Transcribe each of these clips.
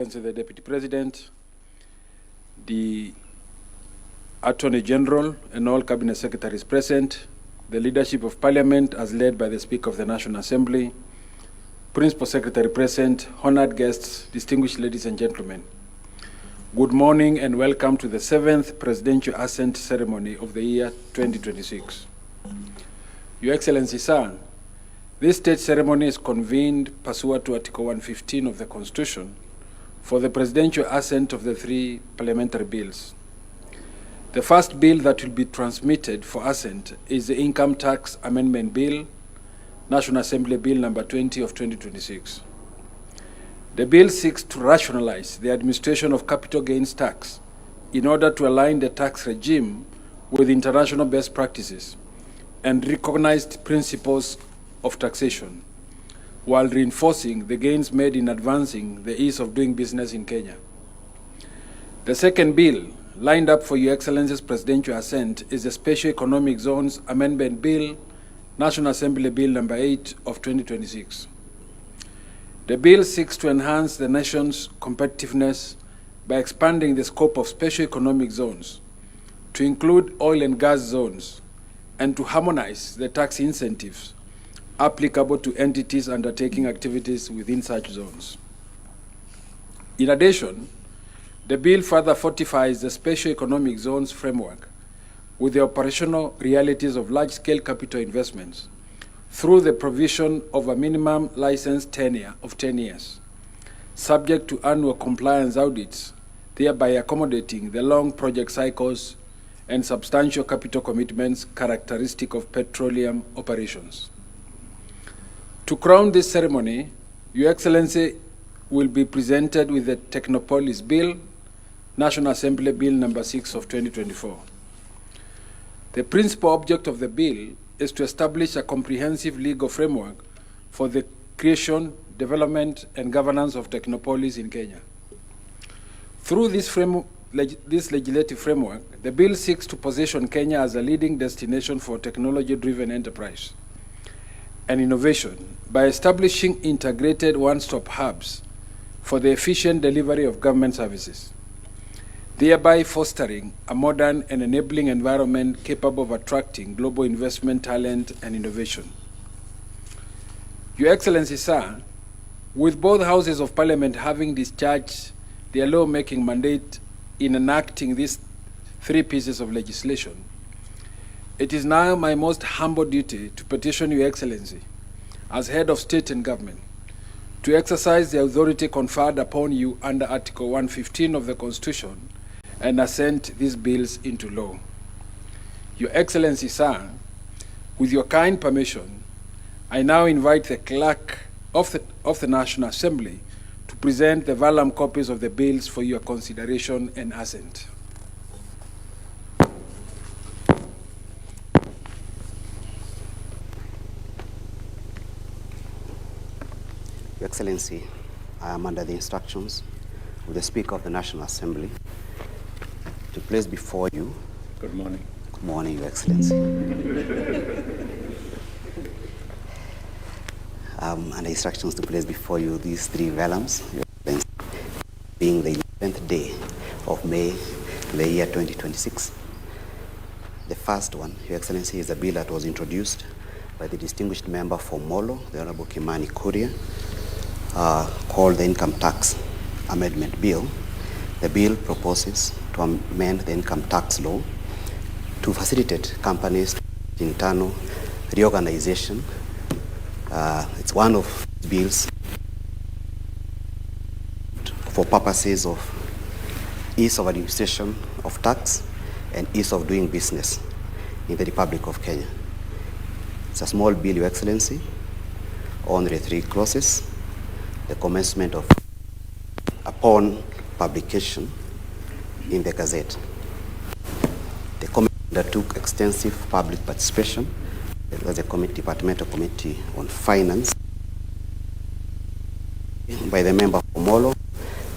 The Deputy President, the Attorney General and all Cabinet Secretaries present, the leadership of Parliament as led by the Speaker of the National Assembly, Principal Secretary present, honored guests, distinguished ladies and gentlemen. Good morning and welcome to the 7th Presidential Assent Ceremony of the year 2026. Your Excellency, sir, this state ceremony is convened pursuant to Article 115 of the Constitution for the presidential assent of the three parliamentary bills. The first bill that will be transmitted for assent is the Income Tax Amendment Bill, National Assembly Bill number 20 of 2026. The bill seeks to rationalize the administration of capital gains tax in order to align the tax regime with international best practices and recognized principles of taxation, while reinforcing the gains made in advancing the ease of doing business in Kenya. The second bill lined up for Your Excellency's presidential assent is the Special Economic Zones Amendment Bill, National Assembly Bill number 8 of 2026. The bill seeks to enhance the nation's competitiveness by expanding the scope of special economic zones to include oil and gas zones and to harmonize the tax incentives applicable to entities undertaking activities within such zones. In addition, the bill further fortifies the special economic zones framework with the operational realities of large-scale capital investments through the provision of a minimum license tenure of 10 years, subject to annual compliance audits, thereby accommodating the long project cycles and substantial capital commitments characteristic of petroleum operations. To crown this ceremony, Your Excellency will be presented with the Technopolis Bill, National Assembly Bill number 6 of 2024. The principal object of the bill is to establish a comprehensive legal framework for the creation, development, and governance of Technopolis in Kenya. Through this legislative framework, the bill seeks to position Kenya as a leading destination for technology-driven enterprise and innovation by establishing integrated one-stop hubs for the efficient delivery of government services, thereby fostering a modern and enabling environment capable of attracting global investment, talent, and innovation. Your Excellency, sir, with both houses of Parliament having discharged their lawmaking mandate in enacting these three pieces of legislation, it is now my most humble duty to petition Your Excellency, as head of state and government, to exercise the authority conferred upon you under Article 115 of the Constitution and assent these bills into law. Your Excellency, sir, with your kind permission, I now invite the Clerk of the National Assembly to present the vellum copies of the bills for your consideration and assent. Your Excellency, I am under the instructions of the Speaker of the National Assembly to place before you. Good morning. Good morning, Your Excellency. Under instructions to place before you these three vellums, Your Excellency, being the 11th day of May, the year 2026. The first one, Your Excellency, is a bill that was introduced by the distinguished member for Molo, the Honorable Kimani Kuria, called the Income Tax Amendment Bill. The bill proposes to amend the income tax law to facilitate companies' internal reorganization. It's one of bills for purposes of ease of administration of tax and ease of doing business in the Republic of Kenya. It's a small bill, Your Excellency, only 3 clauses. The commencement of upon publication in the Gazette. The committee undertook extensive public participation. There was a departmental committee on finance by the member for Molo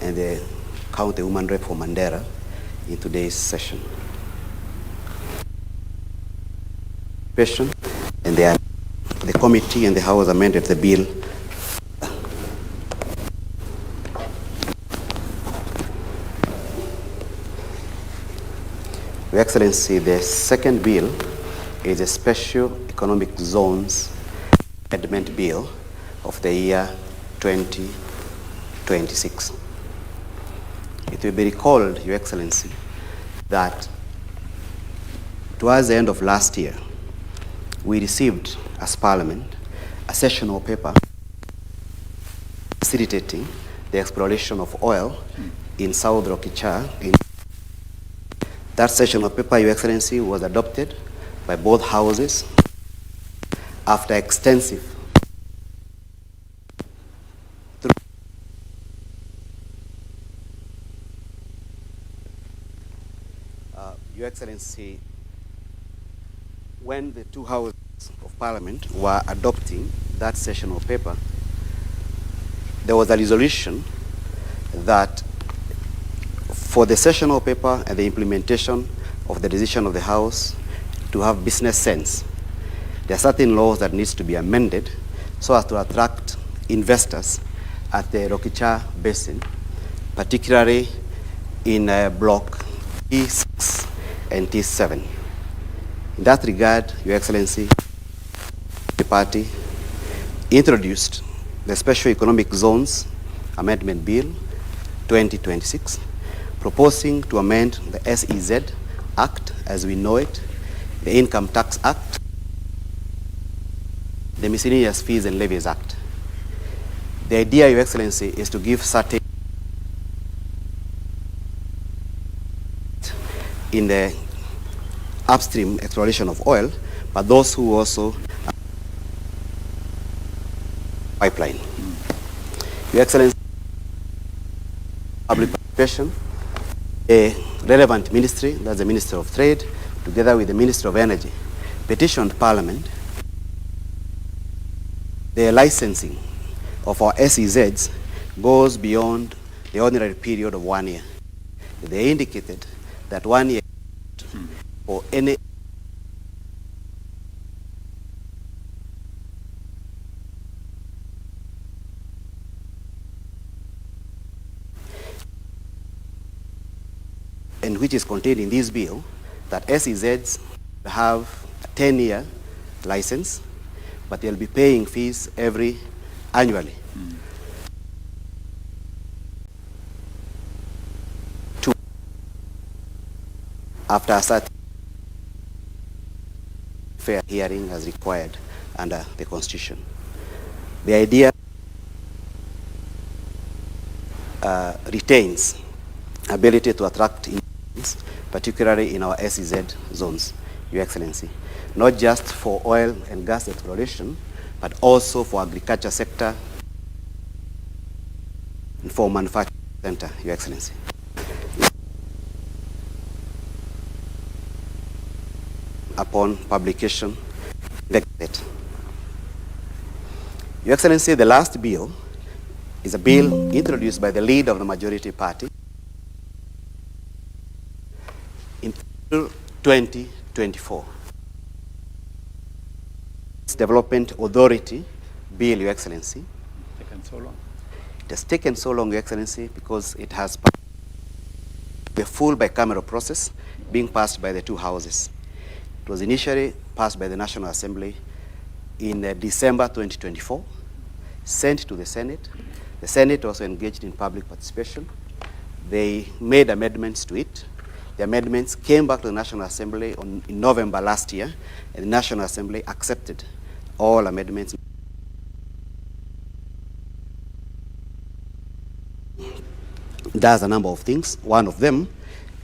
and the county woman rep for Mandera in today's session. And the committee and the House amended the bill Your Excellency, the second bill is a Special Economic Zones Amendment Bill of the year 2026. It will be recalled, Your Excellency, that towards the end of last year, we received as Parliament a sessional paper facilitating the exploration of oil in South Rokicha. That sessional paper, Your Excellency, was adopted by both houses after extensive Your Excellency, when the two houses of Parliament were adopting that sessional paper, there was a resolution that for the sessional paper and the implementation of the decision of the House to have business sense, there are certain laws that needs to be amended so as to attract investors at the Rokicha Basin, particularly in Block T6 and T7. In that regard, Your Excellency, the party introduced the Special Economic Zones Amendment Bill 2026, proposing to amend the SEZ Act as we know it, the Income Tax Act, the Miscellaneous Fees and Levies Act. The idea, Your Excellency, is to give certain in the upstream exploration of oil, but those who also pipeline. Your Excellency, public participation, a relevant ministry, that's the Minister of Trade, together with the Minister of Energy, petitioned Parliament. The licensing of our SEZs goes beyond the ordinary period of 1 year. They indicated that 1 year for any and which is contained in this bill, that SEZs have a 10-year license, but they'll be paying fees annually. After a certain fair hearing as required under the Constitution. The idea retains ability to attract investments, particularly in our SEZ zones, Your Excellency, not just for oil and gas exploration, but also for agriculture sector and for manufacturing center, Your Excellency. Upon publication, Your Excellency, the last bill is a bill introduced by the leader of the majority party in 2024. It's Development Authority Bill, Your Excellency. Taken so long. It has taken so long, Your Excellency, because it has the full bicameral process being passed by the two houses. It was initially passed by the National Assembly in December 2024, sent to the Senate. The Senate also engaged in public participation. They made amendments to it. The amendments came back to the National Assembly in November last year, and the National Assembly accepted all amendments. Does a number of things. One of them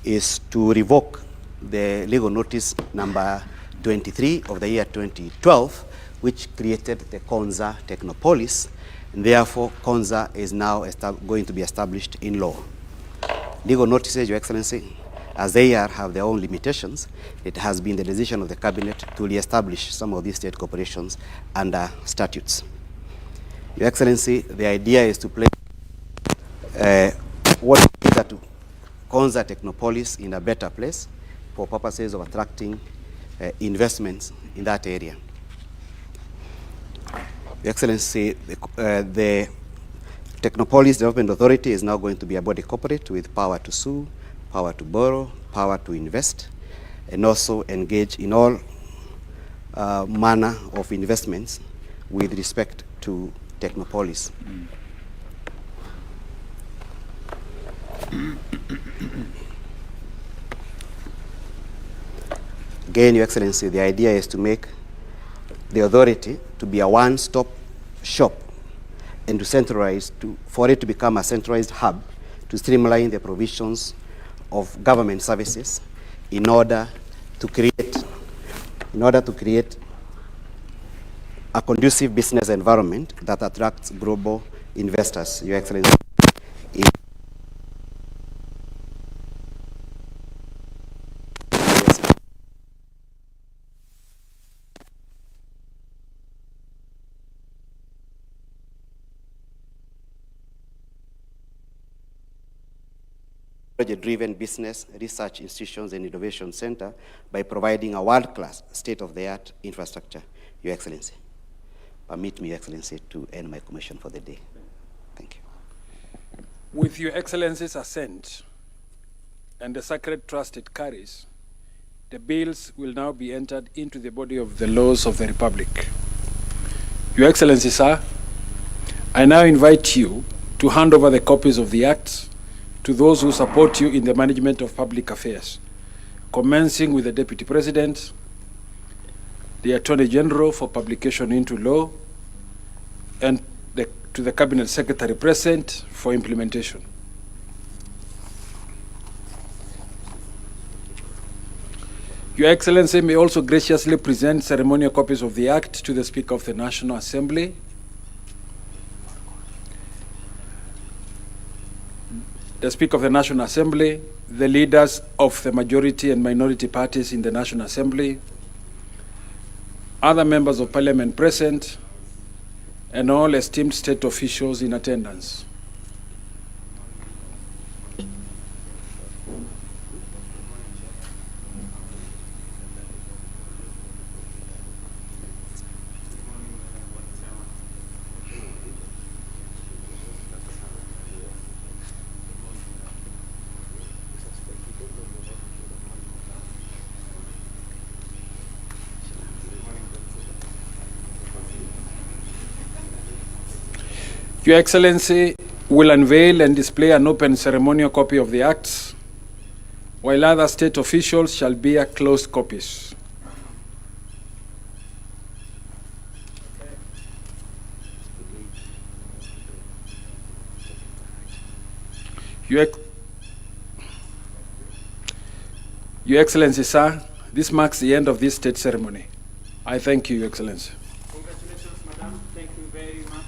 is to revoke the legal notice number 23 of the year 2012, which created the Konza Technopolis, and therefore Konza is now going to be established in law. Legal notices, Your Excellency, as they have their own limitations, it has been the decision of the Cabinet to re-establish some of these state corporations under statutes. Your Excellency, the idea is to place what is to Konza Technopolis in a better place for purposes of attracting investments in that area. Your Excellency, the Technopolis Development Authority is now going to be a body corporate with power to sue, power to borrow, power to invest, and also engage in all manner of investments with respect to technopolis. Again, Your Excellency, the idea is to make the authority to be a one-stop shop and to centralize, for it to become a centralized hub to streamline the provisions of government services in order to create a conducive business environment that attracts global investors, Your Excellency. Project-driven business research institutions and innovation center by providing a world-class, state-of-the-art infrastructure, Your Excellency. Permit me, Your Excellency, to end my commission for the day. Thank you. With Your Excellency's assent and the sacred trust it carries, the bills will now be entered into the body of the laws of the Republic. Your Excellency, sir, I now invite you to hand over the copies of the acts to those who support you in the management of public affairs, commencing with the Deputy President, the Attorney General for publication into law, and to the Cabinet Secretary present for implementation. Your Excellency may also graciously present ceremonial copies of the Act to the Speaker of the National Assembly, the Speaker of the National Assembly, the leaders of the majority and minority parties in the National Assembly, other members of Parliament present, and all esteemed state officials in attendance. Your Excellency will unveil and display an open ceremonial copy of the acts, while other state officials shall bear closed copies. Your Excellency, sir, this marks the end of this state ceremony. I thank you, Your Excellency. Congratulations, Madam. Thank you very much.